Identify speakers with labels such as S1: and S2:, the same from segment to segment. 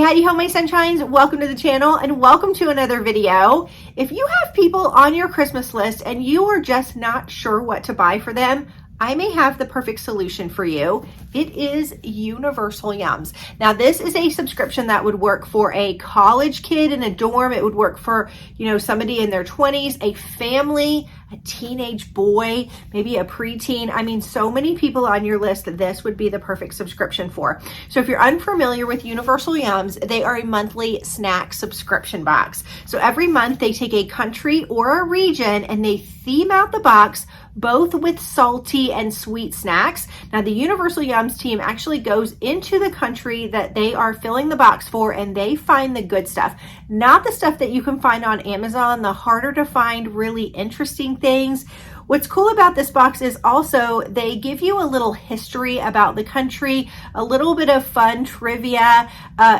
S1: Heidi Ho, my sunshines. Welcome to the channel and welcome to another video. If you have people on your Christmas list and you are just not sure what to buy for them, I may have the perfect solution for you. It is Universal Yums. Now, this is a subscription that would work for a college kid in a dorm. It would work for, somebody in their 20s, a family, a teenage boy, maybe a preteen. I mean, so many people on your list that this would be the perfect subscription for. So if you're unfamiliar with Universal Yums, they are a monthly snack subscription box. So every month they take a country or a region and they theme out the box both with salty and sweet snacks. Now, the Universal Yums team actually goes into the country that they are filling the box for and they find the good stuff, not the stuff that you can find on Amazon, the harder to find, really interesting things. What's cool about this box is also they give you a little history about the country, a little bit of fun trivia,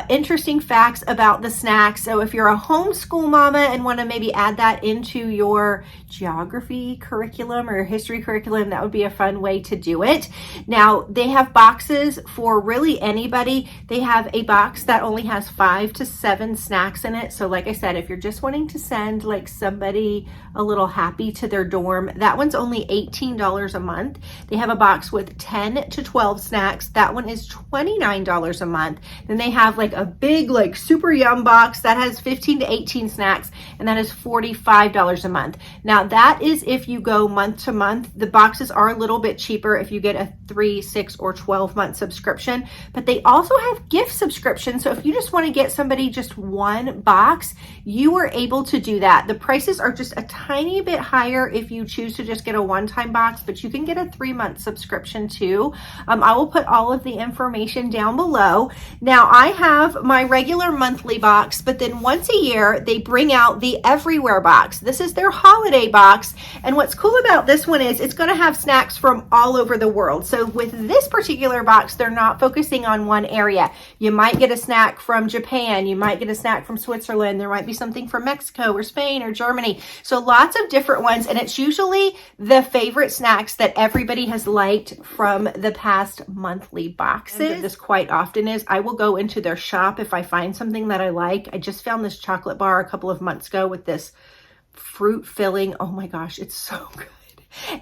S1: interesting facts about the snacks. So if you're a homeschool mama and want to maybe add that into your geography curriculum or your history curriculum, that would be a fun way to do it. Now, they have boxes for really anybody. They have a box that only has 5 to 7 snacks in it. So like I said, if you're just wanting to send like somebody a little happy to their dorm, that one's only $18 a month. They have a box with 10 to 12 snacks. That one is $29 a month. Then they have like a big, like super yum box that has 15 to 18 snacks, and that is $45 a month. Now that is if you go month to month. The boxes are a little bit cheaper if you get a 3, 6, or 12 month subscription, but they also have gift subscriptions. So if you just want to get somebody just one box, you are able to do that. The prices are just a tiny bit higher if you choose to just get a one-time box, but you can get a 3-month subscription too. I will put all of the information down below. Now, I have my regular monthly box, but then once a year they bring out the everywhere box. This is their holiday box, and what's cool about this one is it's going to have snacks from all over the world. So with this particular box, they're not focusing on one area. You might get a snack from Japan, you might get a snack from Switzerland, there might be something from Mexico or Spain or Germany. So lots of different ones, and it's usually the favorite snacks that everybody has liked from the past monthly boxes. And this quite often is I will go into their shop if I find something that I like. I just found this chocolate bar a couple of months ago with this fruit filling. Oh my gosh, it's so good.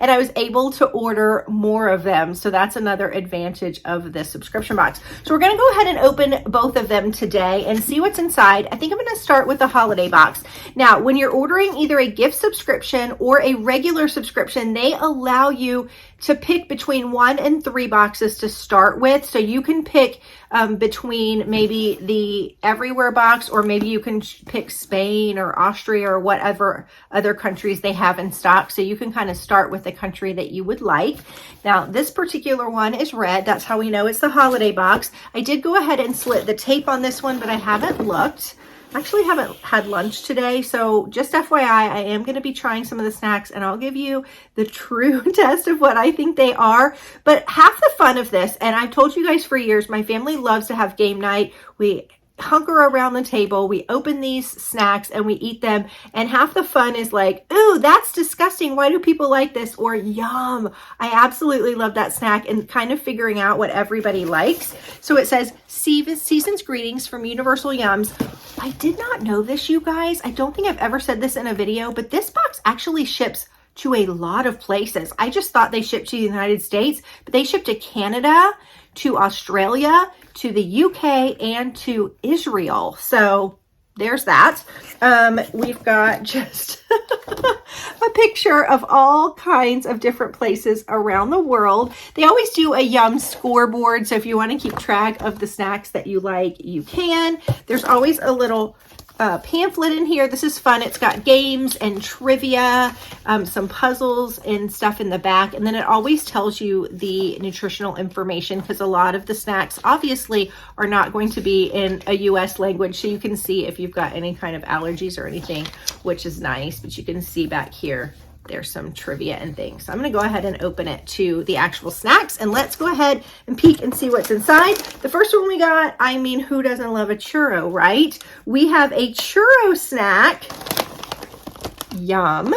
S1: And I was able to order more of them. So that's another advantage of this subscription box. So we're going to go ahead and open both of them today and see what's inside. I think I'm going to start with the holiday box. Now, when you're ordering either a gift subscription or a regular subscription, they allow you to pick between 1 and 3 boxes to start with. So you can pick between maybe the everywhere box, or maybe you can pick Spain or Austria or whatever other countries they have in stock. So you can kind of start with the country that you would like. Now, this particular one is red. That's how we know it's the holiday box. I did go ahead and slit the tape on this one, but I haven't looked. I actually haven't had lunch today, so just FYI, I am going to be trying some of the snacks, and I'll give you the true test of what I think they are. But half the fun of this, and I've told you guys for years, my family loves to have game night. We hunker around the table, we open these snacks and we eat them, and half the fun is like, ooh, that's disgusting, why do people like this? Or yum, I absolutely love that snack, and kind of figuring out what everybody likes. So it says season's greetings from Universal Yums. I did not know this, you guys. I don't think I've ever said this in a video, but this box actually ships to a lot of places. I just thought they shipped to the United States, but they ship to Canada, to Australia, to the UK, and to Israel. So there's that. We've got just a picture of all kinds of different places around the world. They always do a Yum scoreboard. So if you want to keep track of the snacks that you like, you can. There's always a little pamphlet in here. This is fun. It's got games and trivia, some puzzles and stuff in the back. And then it always tells you the nutritional information, because a lot of the snacks obviously are not going to be in a US language. So you can see if you've got any kind of allergies or anything, which is nice. But you can see back here, there's some trivia and things. So I'm going to go ahead and open it to the actual snacks, and let's go ahead and peek and see what's inside. The first one we got, I mean, who doesn't love a churro, right? We have a churro snack. Yum.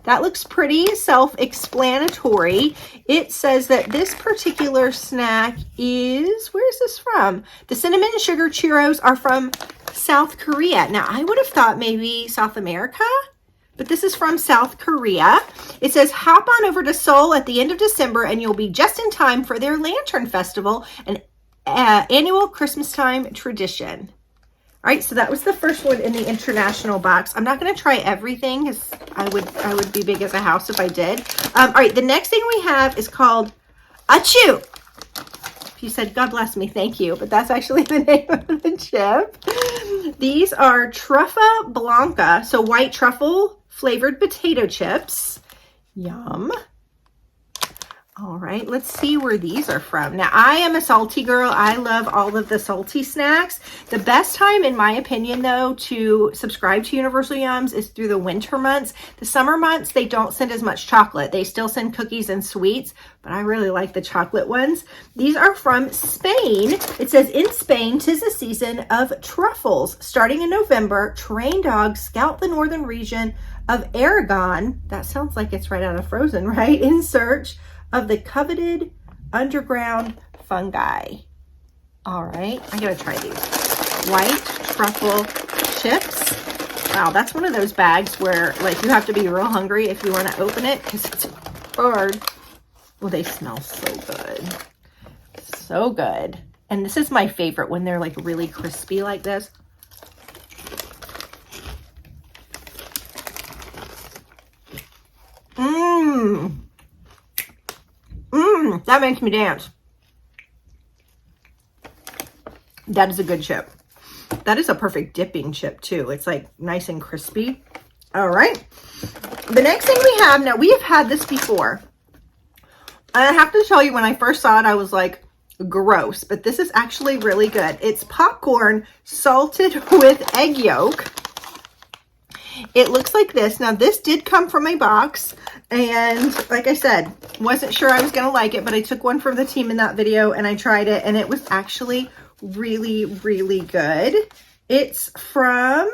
S1: That looks pretty self-explanatory. It says that this particular snack is, where is this from? The cinnamon and sugar churros are from South Korea. Now, I would have thought maybe South America, but this is from South Korea. It says, hop on over to Seoul at the end of December and you'll be just in time for their Lantern Festival, an annual Christmas time tradition. All right, so that was the first one in the international box. I'm not going to try everything because I would be big as a house if I did. All right, the next thing we have is called Achoo. He said, God bless me, thank you, but that's actually the name of the chip. These are Truffa Blanca, so white truffle flavored potato chips. Yum. All right, let's see where these are from. Now, I am a salty girl. I love all of the salty snacks. The best time, in my opinion, though, to subscribe to Universal Yums is through the winter months. The summer months, they don't send as much chocolate. They still send cookies and sweets, but I really like the chocolate ones. These are from Spain. It says, in Spain, 'tis the season of truffles. Starting in November, trained dogs scout the northern region of Aragon. That sounds like it's right out of Frozen, right? In search of the coveted underground fungi. All right, I gotta try these. White truffle chips. Wow, that's one of those bags where like you have to be real hungry if you want to open it because it's hard. Well, they smell so good. So good. And this is my favorite when they're like really crispy like this. Mmm. That makes me dance. That is a good chip. That is a perfect dipping chip too. It's like nice and crispy. All right. The next thing we have, now we have had this before. I have to tell you, when I first saw it, I was like, gross, but this is actually really good. It's popcorn salted with egg yolk. It looks like this. Now, this did come from a box, and like I said, wasn't sure I was going to like it, but I took one from the team in that video, and I tried it, and it was actually really, really good. It's from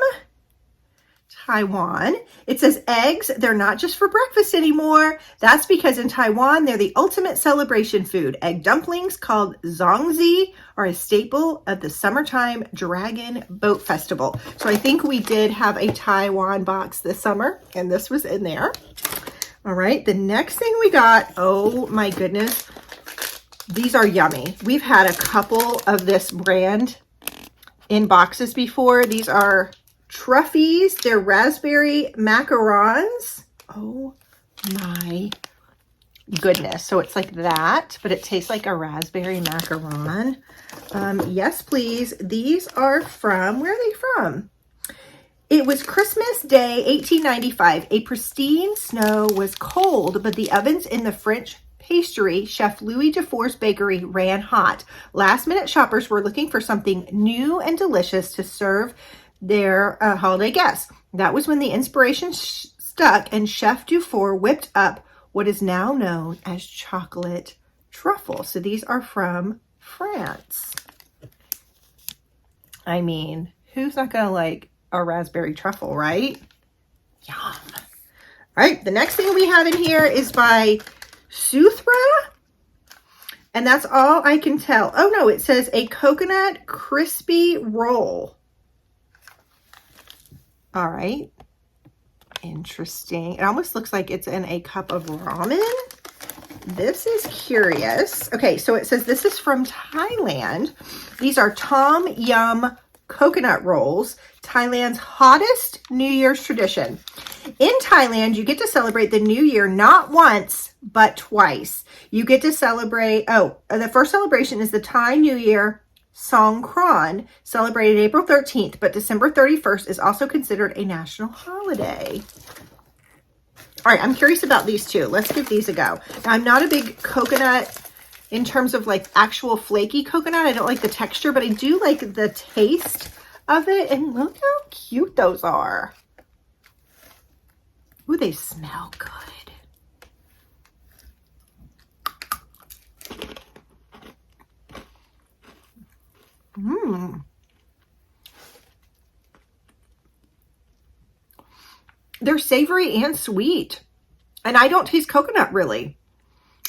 S1: Taiwan. It says eggs, they're not just for breakfast anymore. That's because in Taiwan, they're the ultimate celebration food. Egg dumplings called zongzi are a staple of the summertime Dragon Boat Festival. So I think we did have a Taiwan box this summer, and this was in there. All right, the next thing we got, oh my goodness, these are yummy. We've had a couple of this brand in boxes before. These are Truffies. They're raspberry macarons. Oh my goodness. So it's like that, but it tastes like a raspberry macaron. Yes, please. These are from, where are they from? It was Christmas Day, 1895. A pristine snow was cold, but the ovens in the French pastry chef Louis Dufour's bakery ran hot. Last-minute shoppers were looking for something new and delicious to serve their holiday guests. That was when the inspiration stuck, and Chef Dufour whipped up what is now known as chocolate truffle. So these are from France. I mean, who's not gonna like a raspberry truffle, right? Yum. All right, the next thing we have in here is by Suthra, and that's all I can tell. Oh no, it says a coconut crispy roll. All right, interesting. It almost looks like it's in a cup of ramen. This is curious. Okay, so it says this is from Thailand. These are Tom Yum coconut rolls, Thailand's hottest New Year's tradition. In Thailand, you get to celebrate the New Year not once, but twice. You get to celebrate, the first celebration is the Thai New Year Songkran, celebrated April 13th, but December 31st is also considered a national holiday. All right, I'm curious about these two. Let's give these a go. Now, I'm not a big coconut in terms of like actual flaky coconut. I don't like the texture, but I do like the taste of it. And look how cute those are. Ooh, they smell good. They're savory and sweet. And I don't taste coconut really.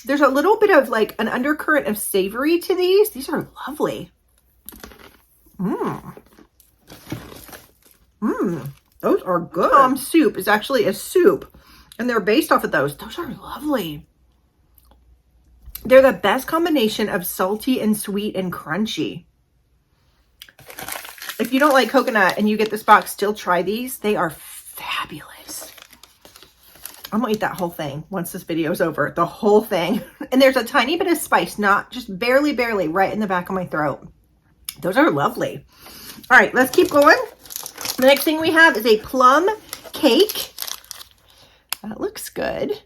S1: There's a little bit of like an undercurrent of savory to these. These are lovely. Those are good. Soup is actually a soup, and they're based off of those. Those are lovely. They're the best combination of salty and sweet and crunchy. If you don't like coconut and you get this box, still try these. They are fabulous. I'm gonna eat that whole thing once this video is over. The whole thing. And there's a tiny bit of spice, not just barely, right in the back of my throat. Those are lovely. All right, let's keep going. The next thing we have is a plum cake. That looks good.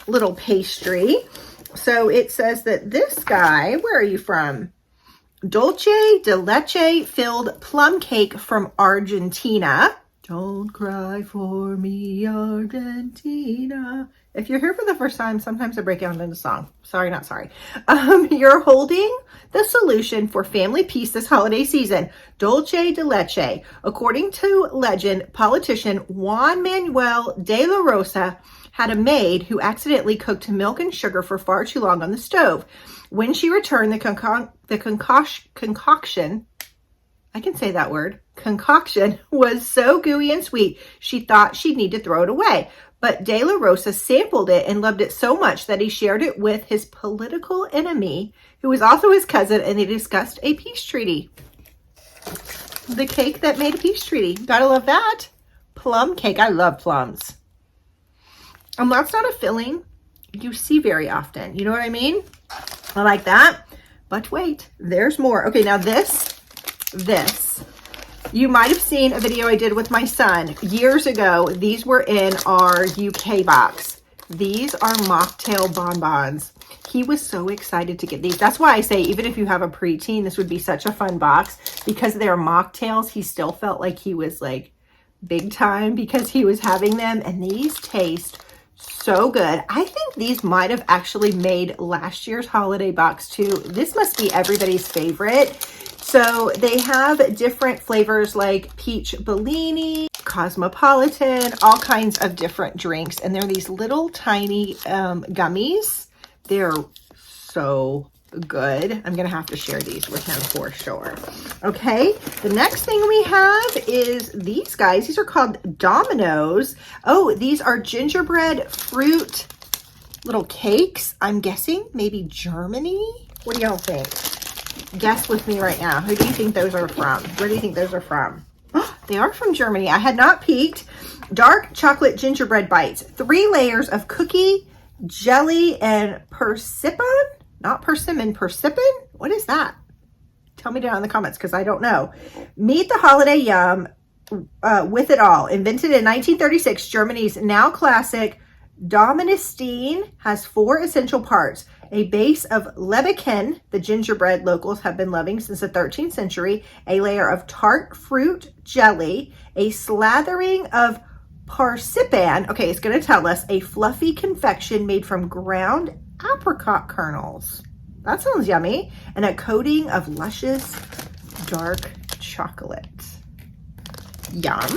S1: Little pastry. So it says that this guy, where are you from? Dulce de leche filled plum cake from Argentina. Don't cry for me, Argentina. If you're here for the first time, sometimes I break out into song. Sorry, not sorry. You're holding the solution for family peace this holiday season. Dulce de leche. According to legend, politician Juan Manuel de la Rosa had a maid who accidentally cooked milk and sugar for far too long on the stove. When she returned, the concoction, I can say that word, concoction was so gooey and sweet, she thought she'd need to throw it away. But De La Rosa sampled it and loved it so much that he shared it with his political enemy, who was also his cousin, and they discussed a peace treaty. The cake that made a peace treaty. Gotta love that. Plum cake. I love plums. And that's not a filling you see very often. You know what I mean? I like that. But wait, there's more. Okay, now this. You might have seen a video I did with my son years ago. These were in our UK box. These are mocktail bonbons. He was so excited to get these. That's why I say, even if you have a preteen, this would be such a fun box. Because they're mocktails, he still felt like he was like big time because he was having them. And these taste so good. I think these might have actually made last year's holiday box too. This must be everybody's favorite. So they have different flavors like peach Bellini, cosmopolitan, all kinds of different drinks. And they're these little tiny gummies. They're so good. I'm going to have to share these with him for sure. Okay. The next thing we have is these guys. These are called Dominoes. Oh, these are gingerbread fruit little cakes. I'm guessing maybe Germany. What do y'all think? Guess with me right now. Who do you think those are from? Where do you think those are from? They are from Germany. I had not peeked. Dark chocolate gingerbread bites. 3 layers of cookie, jelly, and persimmon. Not persimmon, persimmon? What is that? Tell me down in the comments because I don't know. Meet the holiday yum with it all. Invented in 1936, Germany's now classic Dominostein has 4 essential parts. A base of Lebkuchen, the gingerbread locals have been loving since the 13th century, a layer of tart fruit jelly, a slathering of marzipan, okay, it's going to tell us, a fluffy confection made from ground apricot kernels. That sounds yummy. And a coating of luscious dark chocolate. Yum.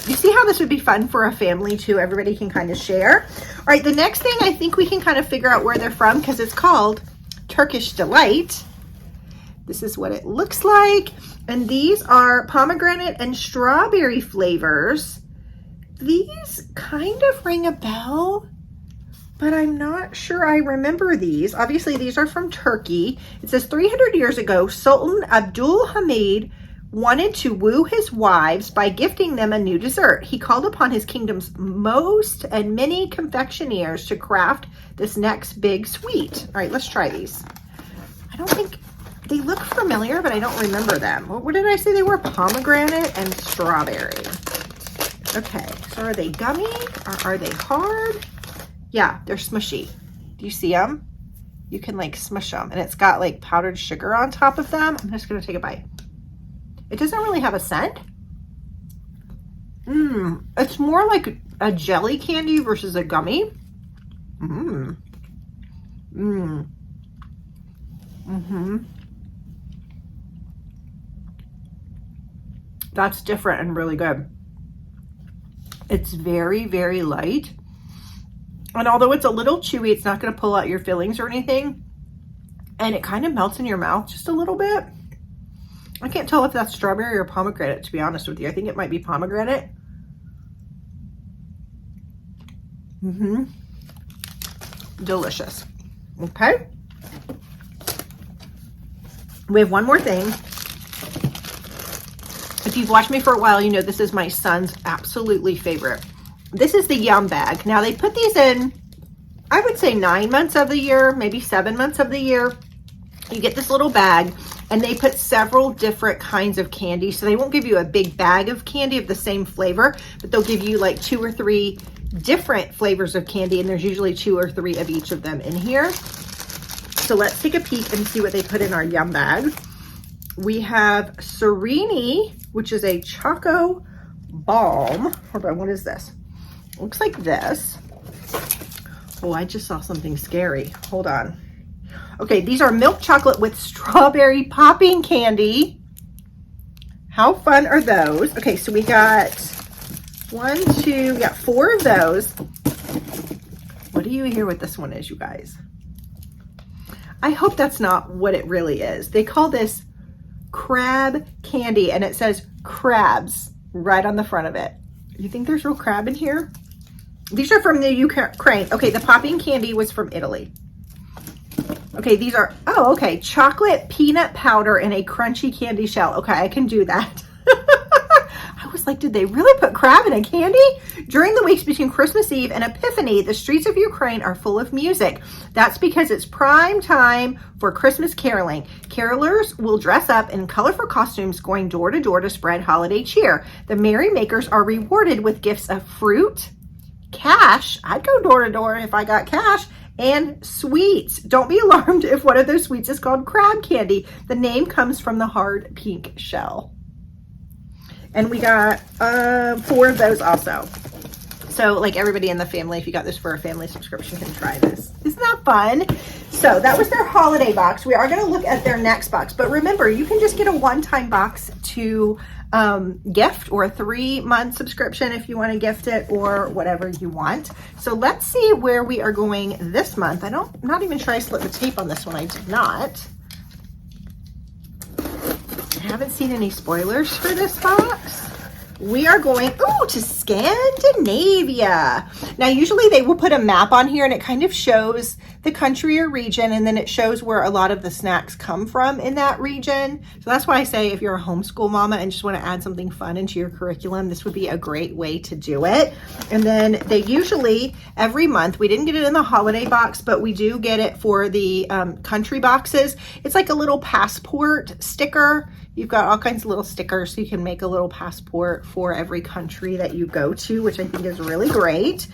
S1: You see how this would be fun for a family too? Everybody can kind of share. All right, the next thing I think we can kind of figure out where they're from because it's called Turkish Delight. This is what it looks like. And these are pomegranate and strawberry flavors. These kind of ring a bell, but I'm not sure I remember these. Obviously, these are from Turkey. It says 300 years ago, Sultan Abdul Hamid wanted to woo his wives by gifting them a new dessert. He called upon his kingdom's most and many confectioners to craft this next big sweet. All right, let's try these. I don't think they look familiar, but I don't remember them. What did I say they were? Pomegranate and strawberry. Okay, so are they gummy or are they hard? Yeah, they're smushy. Do you see them? You can like smush them, and it's got like powdered sugar on top of them. I'm just gonna take a bite. It doesn't really have a scent. It's more like a jelly candy versus a gummy. That's different and really good. It's very, very light. And although it's a little chewy, it's not going to pull out your fillings or anything. And it kind of melts in your mouth just a little bit. I can't tell if that's strawberry or pomegranate, to be honest with you. I think it might be pomegranate. Delicious. Okay. We have one more thing. If you've watched me for a while, you know this is my son's absolutely favorite. This is the Yum bag. Now they put these in, I would say 9 months of the year, maybe 7 months of the year. You get this little bag and they put several different kinds of candy. So they won't give you a big bag of candy of the same flavor, but they'll give you like 2 or 3 different flavors of candy, and there's usually 2 or 3 of each of them in here. So let's take a peek and see what they put in our Yum bag. We have Serini, which is a Choco Balm. Hold on, what is this? Looks like this. Oh, I just saw something scary. Hold on. Okay, these are milk chocolate with strawberry popping candy. How fun are those? Okay, so we got 4 of those. What do you hear what this one is, you guys? I hope that's not what it really is. They call this crab candy, and it says crabs right on the front of it. You think there's real crab in here? These are from the Ukraine. Okay, the popping candy was from Italy. Okay, these are, oh, okay, chocolate peanut powder in a crunchy candy shell. Okay, I can do that. I was like, did they really put crab in a candy? During the weeks between Christmas Eve and Epiphany, the streets of Ukraine are full of music. That's because it's prime time for Christmas caroling. Carolers will dress up in colorful costumes, going door to door to spread holiday cheer. The merrymakers are rewarded with gifts of fruit, cash. I'd go door to door if I got cash. And sweets. Don't be alarmed if one of those sweets is called crab candy. The name comes from the hard pink shell. And we got 4 of those also. So like everybody in the family, if you got this for a family subscription, can try this. Isn't that fun? So that was their holiday box. We are going to look at their next box. But remember, you can just get a one-time box to gift, or a 3-month subscription if you want to gift it, or whatever you want. So let's see where we are going this month. I'm not even sure I slit the tape on this one. I did not. I haven't seen any spoilers for this box. We are going, to Scandinavia. Now, usually they will put a map on here and it kind of shows the country or region, and then it shows where a lot of the snacks come from in that region. So that's why I say if you're a homeschool mama and just want to add something fun into your curriculum, this would be a great way to do it. And then they usually, every month, we didn't get it in the holiday box, but we do get it for the country boxes. It's like a little passport sticker. You've got all kinds of little stickers, so you can make a little passport for every country that you go to, which I think is really great.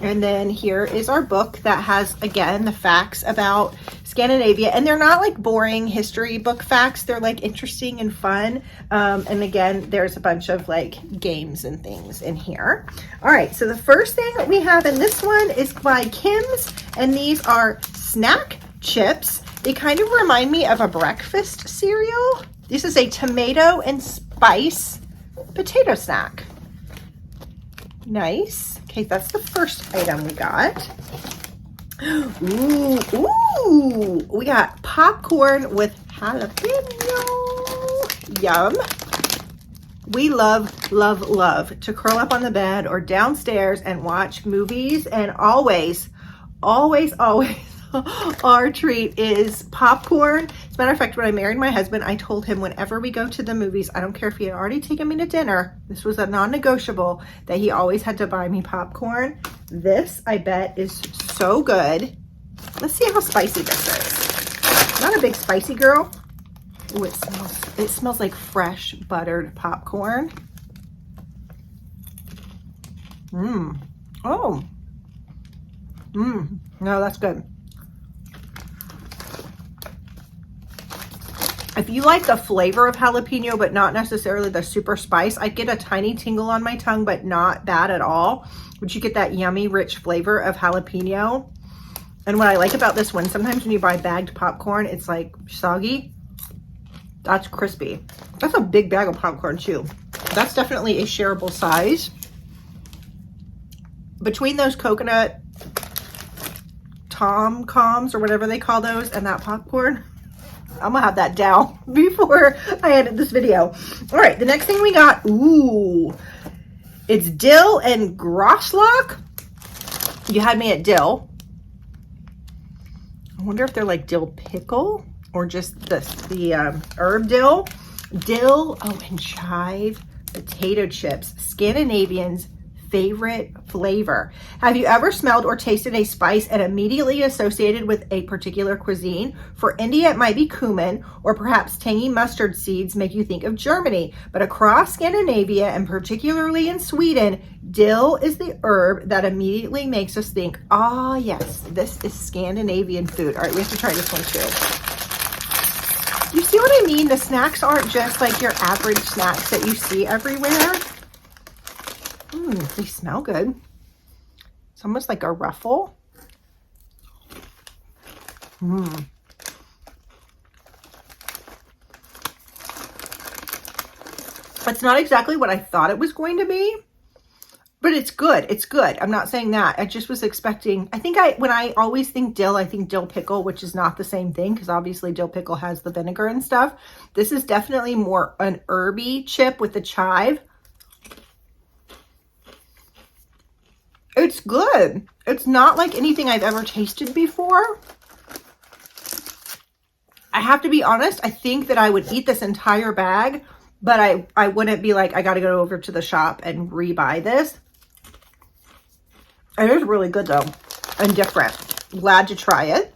S1: And then here is our book that has, again, the facts about Scandinavia. And they're not like boring history book facts. They're like interesting and fun. And again, there's a bunch of like games and things in here. All right, so the first thing that we have in this one is by Kim's, and these are snack chips. They kind of remind me of a breakfast cereal. This is a tomato and spice potato snack. Nice. Okay, that's the first item we got. Ooh, we got popcorn with jalapeno. Yum. We love to curl up on the bed or downstairs and watch movies, and always our treat is popcorn. As a matter of fact, when I married my husband, I told him whenever we go to the movies, I don't care if he had already taken me to dinner, this was a non-negotiable, that he always had to buy me popcorn. This, I bet, is so good. Let's see how spicy this is. I'm not a big spicy girl. Ooh, it smells like fresh buttered popcorn. Oh. No, that's good. If you like the flavor of jalapeno, but not necessarily the super spice, I get a tiny tingle on my tongue, but not bad at all. But you get that yummy, rich flavor of jalapeno. And what I like about this one, sometimes when you buy bagged popcorn, it's like soggy. That's crispy. That's a big bag of popcorn too. That's definitely a shareable size. Between those coconut Tom-Coms or whatever they call those, and that popcorn. I'm gonna have that down before I edit this video. All right, the next thing we got, ooh, it's dill and groslock. You had me at dill. I wonder if they're like dill pickle or just the herb dill. Dill, oh, and chive potato chips, Scandinavians' favorite flavor. Have you ever smelled or tasted a spice and immediately associated with a particular cuisine? For India, it might be cumin, or perhaps tangy mustard seeds make you think of Germany. But across Scandinavia, and particularly in Sweden, dill is the herb that immediately makes us think, ah, yes, this is Scandinavian food. All right, we have to try this one too. You see what I mean? The snacks aren't just like your average snacks that you see everywhere. They smell good. It's almost like a ruffle. It's not exactly what I thought it was going to be, but it's good. It's good. I'm not saying that. I just was expecting, when I always think dill, I think dill pickle, which is not the same thing because obviously dill pickle has the vinegar and stuff. This is definitely more an herby chip with the chive. It's good. It's not like anything I've ever tasted before. I have to be honest, I think that I would eat this entire bag, but I wouldn't be like, I got to go over to the shop and rebuy this. It is really good though, and different. Glad to try it.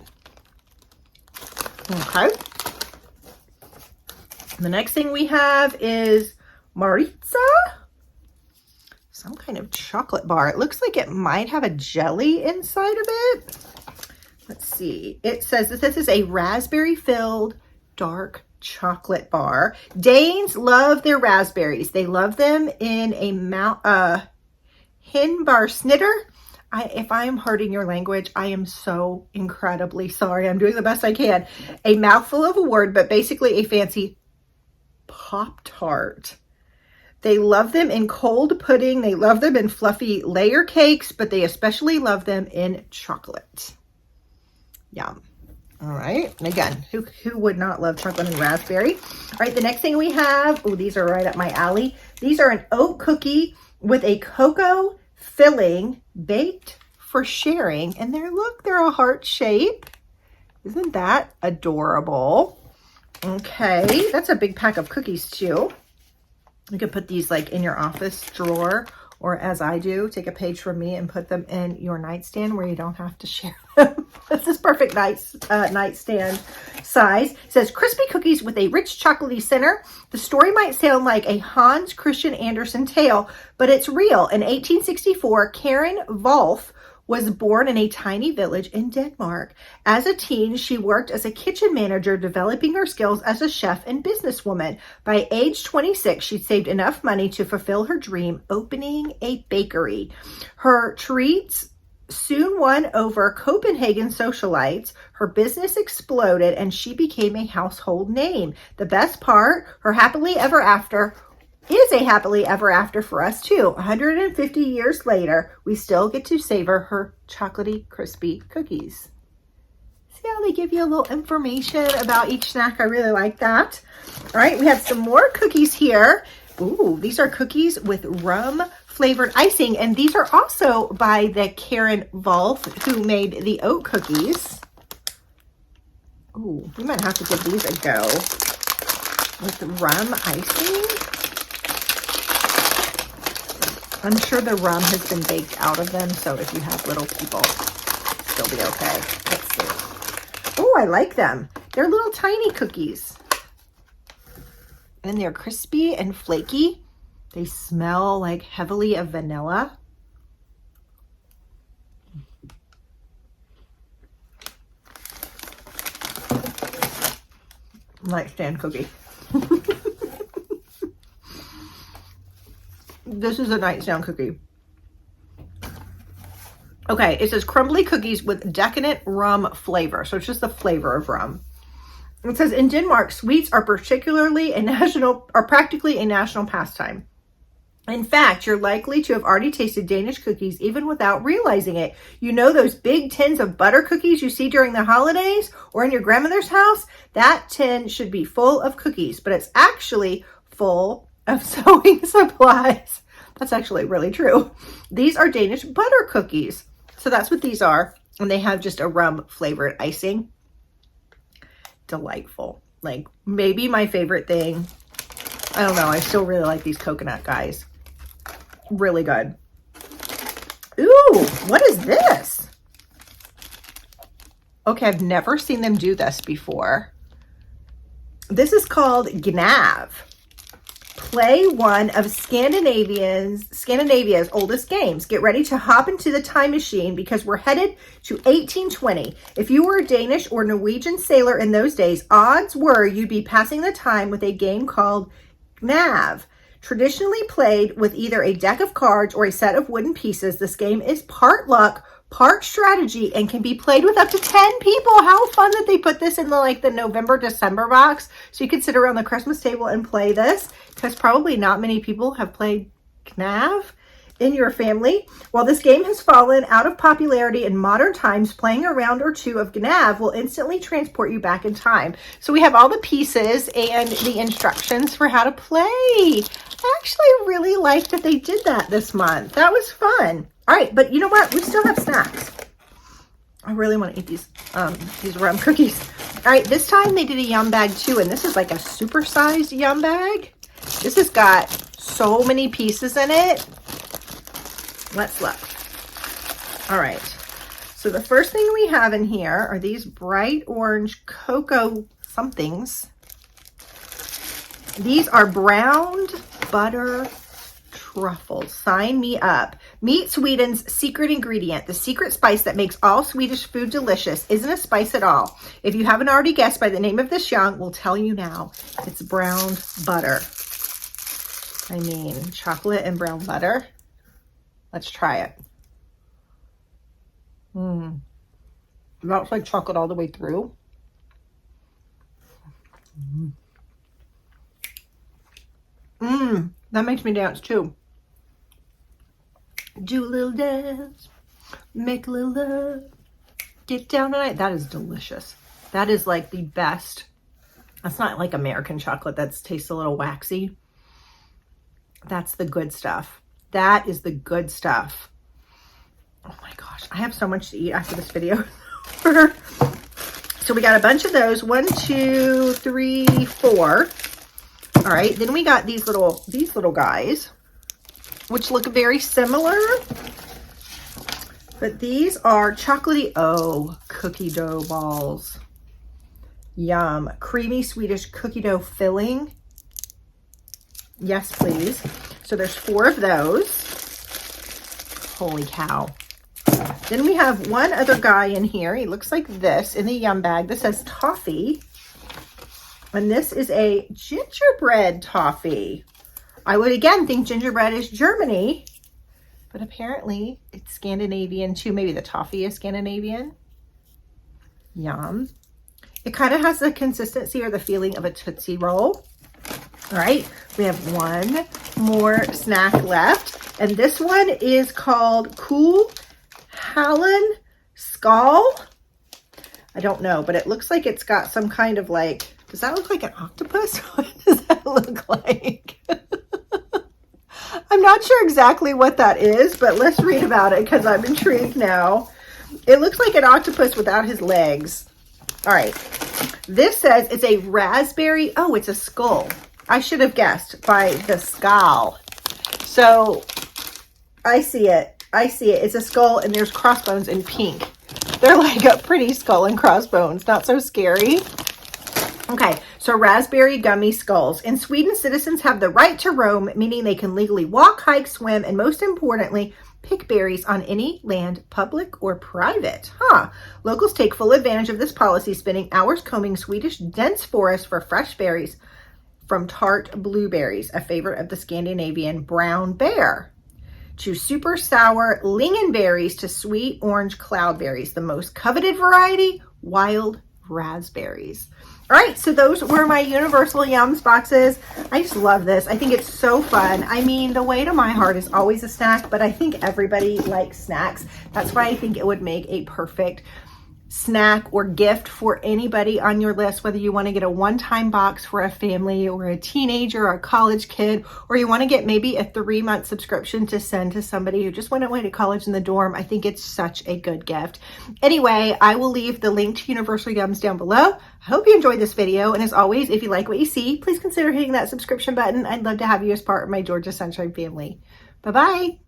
S1: Okay. The next thing we have is Marietta. Some kind of chocolate bar. It looks like it might have a jelly inside of it. Let's see. It says that this is a raspberry-filled dark chocolate bar. Danes love their raspberries. They love them in a hinbarsnitter. If I am hurting your language, I am so incredibly sorry. I'm doing the best I can. A mouthful of a word, but basically a fancy Pop-Tart. They love them in cold pudding. They love them in fluffy layer cakes, but they especially love them in chocolate. Yum. All right. And again, who would not love chocolate and raspberry? All right. The next thing we have, oh, these are right up my alley. These are an oat cookie with a cocoa filling baked for sharing. And they're a heart shape. Isn't that adorable? Okay. That's a big pack of cookies too. You could put these like in your office drawer, or as I do, take a page from me and put them in your nightstand where you don't have to share them. This is perfect nightstand size. It says crispy cookies with a rich chocolatey center. The story might sound like a Hans Christian Andersen tale, but it's real. In 1864, Karen Wolf was born in a tiny village in Denmark. As a teen, she worked as a kitchen manager, developing her skills as a chef and businesswoman. By age 26, she'd saved enough money to fulfill her dream, opening a bakery. Her treats soon won over Copenhagen socialites. Her business exploded and she became a household name. The best part, her happily ever after is a happily ever after for us too. 150 years later, we still get to savor her chocolatey, crispy cookies. See how they give you a little information about each snack? I really like that. All right, we have some more cookies here. Ooh, these are cookies with rum flavored icing, and these are also by the Karen Wolf who made the oat cookies. Ooh, we might have to give these a go with rum icing. I'm sure the rum has been baked out of them, so if you have little people, they'll be okay. Let's see. Oh, I like them. They're little tiny cookies. And they're crispy and flaky. They smell like heavily of vanilla. Nightstand cookie. This is a nightstand cookie. Okay, it says crumbly cookies with decadent rum flavor. So it's just the flavor of rum. It says in Denmark, sweets are practically a national pastime. In fact, you're likely to have already tasted Danish cookies even without realizing it. You know those big tins of butter cookies you see during the holidays or in your grandmother's house? That tin should be full of cookies, but it's actually full of sewing supplies. That's actually really true. These are Danish butter cookies. So that's what these are. And they have just a rum flavored icing. Delightful. Like maybe my favorite thing. I don't know. I still really like these coconut guys. Really good. Ooh, what is this? Okay, I've never seen them do this before. This is called Gnav. Play one of Scandinavia's oldest games. Get ready to hop into the time machine because we're headed to 1820. If you were a Danish or Norwegian sailor in those days, odds were you'd be passing the time with a game called Gnav. Traditionally played with either a deck of cards or a set of wooden pieces, this game is part luck, part strategy, and can be played with up to 10 people. How fun that they put this in the November, December box. So you could sit around the Christmas table and play this, because probably not many people have played Gnav in your family. While this game has fallen out of popularity in modern times, playing a round or two of Gnav will instantly transport you back in time. So we have all the pieces and the instructions for how to play. I actually really like that they did that this month. That was fun. All right, but you know what? We still have snacks. I really want to eat these rum cookies. All right, this time they did a yum bag too, and this is like a super-sized yum bag. This has got so many pieces in it. Let's look. All right, so the first thing we have in here are these bright orange cocoa somethings. These are browned butter truffles. Sign me up. Meet Sweden's secret ingredient. The secret spice that makes all Swedish food delicious isn't a spice at all. If you haven't already guessed by the name of this young, we'll tell you now. It's browned butter. I mean, chocolate and brown butter. Let's try it. Melts like chocolate all the way through. That makes me dance too. Do a little dance, make a little love, get down tonight. That is delicious. That is like the best. That's not like American chocolate that tastes a little waxy. That's the good stuff. That is the good stuff. Oh my gosh, I have so much to eat after this video. So we got a bunch of those. 1, 2, 3, 4. All right, then we got these little guys, which look very similar, but these are chocolatey cookie dough balls. Yum. Creamy Swedish cookie dough filling. Yes, please. So there's 4 of those. Holy cow. Then we have one other guy in here. He looks like this in the yum bag. This says toffee. And this is a gingerbread toffee. I would again think gingerbread is Germany, but apparently it's Scandinavian too. Maybe the toffee is Scandinavian. Yum. It kind of has the consistency or the feeling of a Tootsie Roll. All right, we have one more snack left. And this one is called Cool Hallen Skal. I don't know, but it looks like it's got some kind of like, does that look like an octopus? What does that look like? I'm not sure exactly what that is, but let's read about it because I'm intrigued now. It looks like an octopus without his legs. All right. This says it's a raspberry. Oh, it's a skull. I should have guessed by the skull. So I see it. I see it. It's a skull and there's crossbones in pink. They're like a pretty skull and crossbones. Not so scary. Okay, so raspberry gummy skulls. In Sweden, citizens have the right to roam, meaning they can legally walk, hike, swim, and most importantly, pick berries on any land, public or private. Locals take full advantage of this policy, spending hours combing Swedish dense forests for fresh berries from tart blueberries, a favorite of the Scandinavian brown bear, to super sour lingonberries to sweet orange cloudberries. The most coveted variety, wild raspberries. All right, so those were my Universal Yums boxes. I just love this. I think it's so fun. I mean, the way to my heart is always a snack, but I think everybody likes snacks. That's why I think it would make a perfect snack or gift for anybody on your list, whether you want to get a one-time box for a family or a teenager or a college kid, or you want to get maybe a 3-month subscription to send to somebody who just went away to college in the dorm. I think it's such a good gift. Anyway, I will leave the link to Universal Yums down below. I hope you enjoyed this video, and as always, if you like what you see, please consider hitting that subscription button. I'd love to have you as part of my Georgia Sunshine family. Bye-bye.